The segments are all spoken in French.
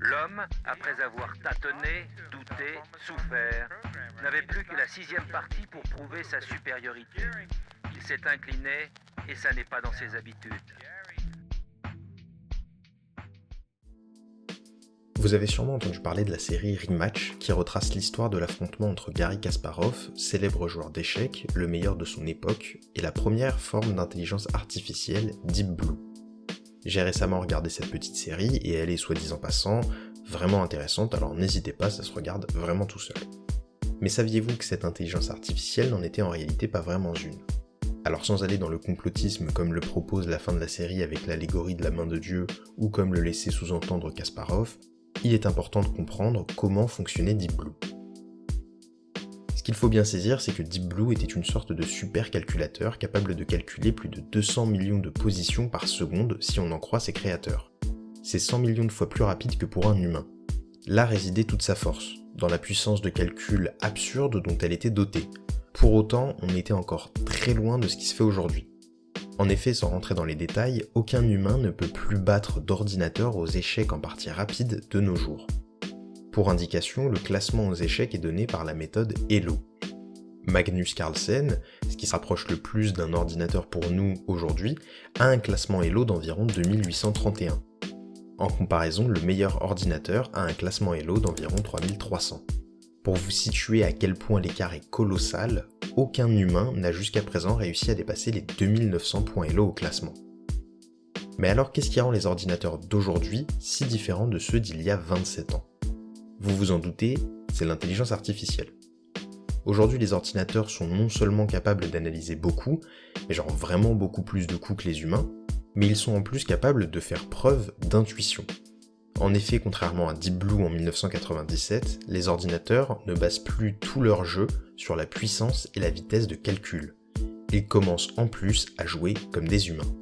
L'homme, après avoir tâtonné, douté, souffert, n'avait plus que la 6e partie pour prouver sa supériorité. Il s'est incliné et ça n'est pas dans ses habitudes. Vous avez sûrement entendu parler de la série Rematch, qui retrace l'histoire de l'affrontement entre Garry Kasparov, célèbre joueur d'échecs, le meilleur de son époque, et la première forme d'intelligence artificielle, Deep Blue. J'ai récemment regardé cette petite série, et elle est, soit dit en passant, vraiment intéressante, alors n'hésitez pas, ça se regarde vraiment tout seul. Mais saviez-vous que cette intelligence artificielle n'en était en réalité pas vraiment une ? Alors sans aller dans le complotisme comme le propose la fin de la série avec l'allégorie de la main de Dieu, ou comme le laissait sous-entendre Kasparov, il est important de comprendre comment fonctionnait Deep Blue. Ce qu'il faut bien saisir, c'est que Deep Blue était une sorte de supercalculateur capable de calculer plus de 200 millions de positions par seconde si on en croit ses créateurs. C'est 100 millions de fois plus rapide que pour un humain. Là résidait toute sa force, dans la puissance de calcul absurde dont elle était dotée. Pour autant, on était encore très loin de ce qui se fait aujourd'hui. En effet, sans rentrer dans les détails, aucun humain ne peut plus battre d'ordinateur aux échecs en partie rapide de nos jours. Pour indication, le classement aux échecs est donné par la méthode Elo. Magnus Carlsen, ce qui se rapproche le plus d'un ordinateur pour nous aujourd'hui, a un classement Elo d'environ 2831. En comparaison, le meilleur ordinateur a un classement Elo d'environ 3300. Pour vous situer à quel point l'écart est colossal, aucun humain n'a jusqu'à présent réussi à dépasser les 2900 points Elo au classement. Mais alors qu'est-ce qui rend les ordinateurs d'aujourd'hui si différents de ceux d'il y a 27 ans ? Vous vous en doutez, c'est l'intelligence artificielle. Aujourd'hui, les ordinateurs sont non seulement capables d'analyser beaucoup, mais genre vraiment beaucoup plus de coups que les humains, mais ils sont en plus capables de faire preuve d'intuition. En effet, contrairement à Deep Blue en 1997, les ordinateurs ne basent plus tout leur jeu sur la puissance et la vitesse de calcul. Ils commencent en plus à jouer comme des humains.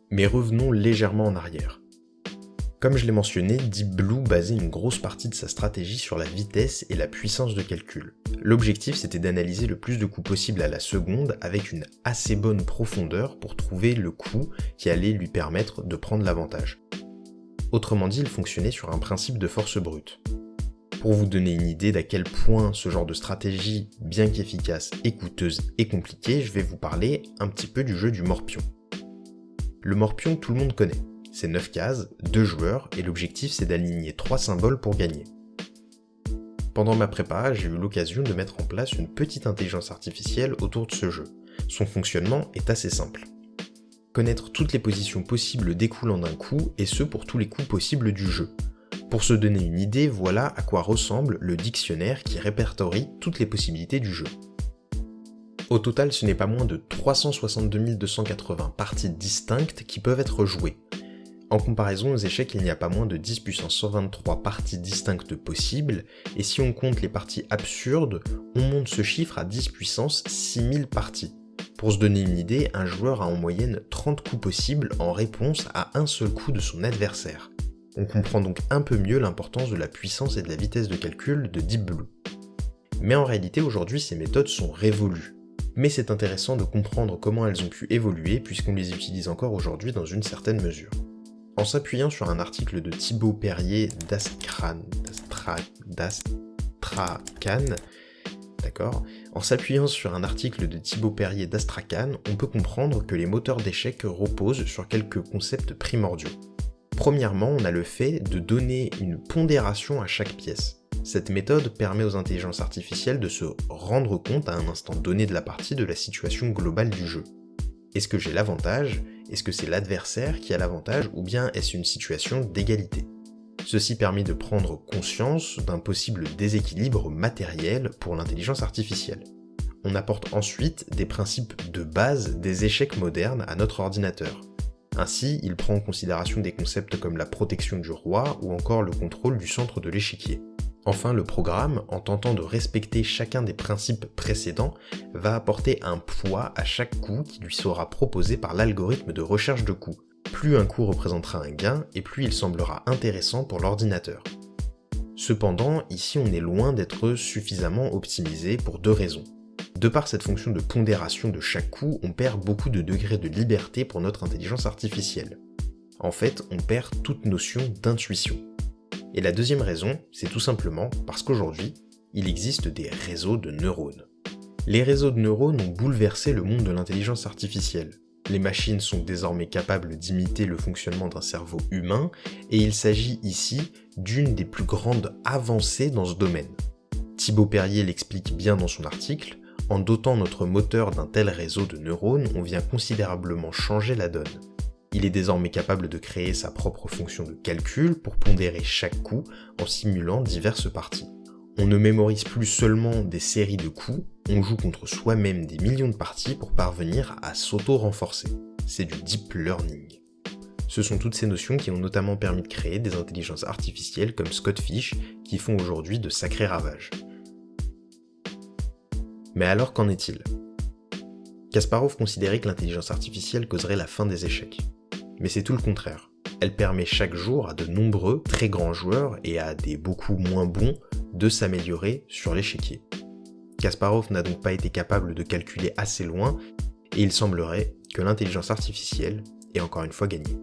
Mais revenons légèrement en arrière. Comme je l'ai mentionné, Deep Blue basait une grosse partie de sa stratégie sur la vitesse et la puissance de calcul. L'objectif, c'était d'analyser le plus de coups possible à la seconde avec une assez bonne profondeur pour trouver le coup qui allait lui permettre de prendre l'avantage. Autrement dit, il fonctionnait sur un principe de force brute. Pour vous donner une idée d'à quel point ce genre de stratégie, bien qu'efficace et coûteuse et compliquée, je vais vous parler un petit peu du jeu du morpion. Le morpion, tout le monde connaît. C'est 9 cases, 2 joueurs, et l'objectif c'est d'aligner 3 symboles pour gagner. Pendant ma prépa, j'ai eu l'occasion de mettre en place une petite intelligence artificielle autour de ce jeu. Son fonctionnement est assez simple. Connaître toutes les positions possibles découlant d'un coup, et ce pour tous les coups possibles du jeu. Pour se donner une idée, voilà à quoi ressemble le dictionnaire qui répertorie toutes les possibilités du jeu. Au total, ce n'est pas moins de 362 280 parties distinctes qui peuvent être jouées. En comparaison aux échecs, il n'y a pas moins de 10 puissance 123 parties distinctes possibles, et si on compte les parties absurdes, on monte ce chiffre à 10 puissance 6000 parties. Pour se donner une idée, un joueur a en moyenne 30 coups possibles en réponse à un seul coup de son adversaire. On comprend donc un peu mieux l'importance de la puissance et de la vitesse de calcul de Deep Blue. Mais en réalité, aujourd'hui, ces méthodes sont révolues. Mais c'est intéressant de comprendre comment elles ont pu évoluer puisqu'on les utilise encore aujourd'hui dans une certaine mesure. En s'appuyant sur un article de Thibaut Perrier d'Astracan, En s'appuyant sur un article de Thibaut Perrier d'Astracan, on peut comprendre que les moteurs d'échecs reposent sur quelques concepts primordiaux. Premièrement, on a le fait de donner une pondération à chaque pièce. Cette méthode permet aux intelligences artificielles de se rendre compte à un instant donné de la partie de la situation globale du jeu. Est-ce que j'ai l'avantage ? Est-ce que c'est l'adversaire qui a l'avantage ou bien est-ce une situation d'égalité ? Ceci permet de prendre conscience d'un possible déséquilibre matériel pour l'intelligence artificielle. On apporte ensuite des principes de base des échecs modernes à notre ordinateur. Ainsi, il prend en considération des concepts comme la protection du roi ou encore le contrôle du centre de l'échiquier. Enfin, le programme, en tentant de respecter chacun des principes précédents, va apporter un poids à chaque coup qui lui sera proposé par l'algorithme de recherche de coups. Plus un coup représentera un gain, et plus il semblera intéressant pour l'ordinateur. Cependant, ici on est loin d'être suffisamment optimisé pour 2 raisons. De par cette fonction de pondération de chaque coup, on perd beaucoup de degrés de liberté pour notre intelligence artificielle. En fait, on perd toute notion d'intuition. Et la deuxième raison, c'est tout simplement parce qu'aujourd'hui, il existe des réseaux de neurones. Les réseaux de neurones ont bouleversé le monde de l'intelligence artificielle. Les machines sont désormais capables d'imiter le fonctionnement d'un cerveau humain, et il s'agit ici d'une des plus grandes avancées dans ce domaine. Thibaut Perrier l'explique bien dans son article, en dotant notre moteur d'un tel réseau de neurones, on vient considérablement changer la donne. Il est désormais capable de créer sa propre fonction de calcul pour pondérer chaque coup en simulant diverses parties. On ne mémorise plus seulement des séries de coups, on joue contre soi-même des millions de parties pour parvenir à s'auto-renforcer. C'est du deep learning. Ce sont toutes ces notions qui ont notamment permis de créer des intelligences artificielles comme Scott Fish qui font aujourd'hui de sacrés ravages. Mais alors qu'en est-il ? Kasparov considérait que l'intelligence artificielle causerait la fin des échecs. Mais c'est tout le contraire. Elle permet chaque jour à de nombreux, très grands joueurs et à des beaucoup moins bons de s'améliorer sur l'échiquier. Kasparov n'a donc pas été capable de calculer assez loin et il semblerait que l'intelligence artificielle ait encore une fois gagné.